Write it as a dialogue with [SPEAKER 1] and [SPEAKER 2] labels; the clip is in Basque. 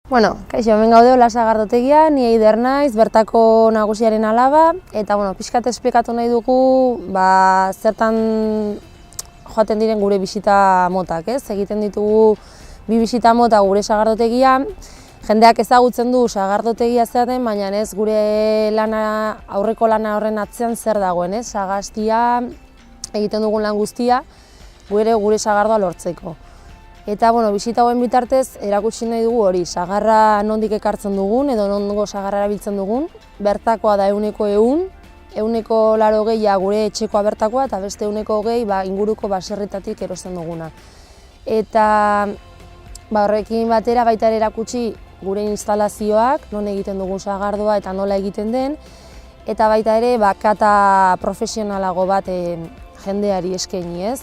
[SPEAKER 1] Bueno, kaixo, hemen gaude Ola sagardotegian, ni Eider naiz, bertako nagusiaren alaba, eta pixkat esplikatu nahi dugu zertan joaten diren gure bisita motak, ez? Egiten ditugu bi bisita mota gure sagardotegian, jendeak ezagutzen du sagardotegia zeaten, baina ez gure lana, aurreko lana horren atzean zer dagoen, ez? Sagastia, egiten dugun lan guztia, gure sagardoa lortzeko. Eta bisita hauen bitartez erakutsi nahi dugu hori, sagarra nondik ekartzen dugun edo nongo sagarra erabiltzen dugun, bertakoa da 100%, 180 gure etxekoa bertakoa eta beste 120 inguruko baserritatik erosten duguna. Eta horrekin batera baita ere erakutsi gure instalazioak, non egiten dugun sagardoa eta nola egiten den, eta baita ere kata profesionalago bat jendeari eskaini, ez?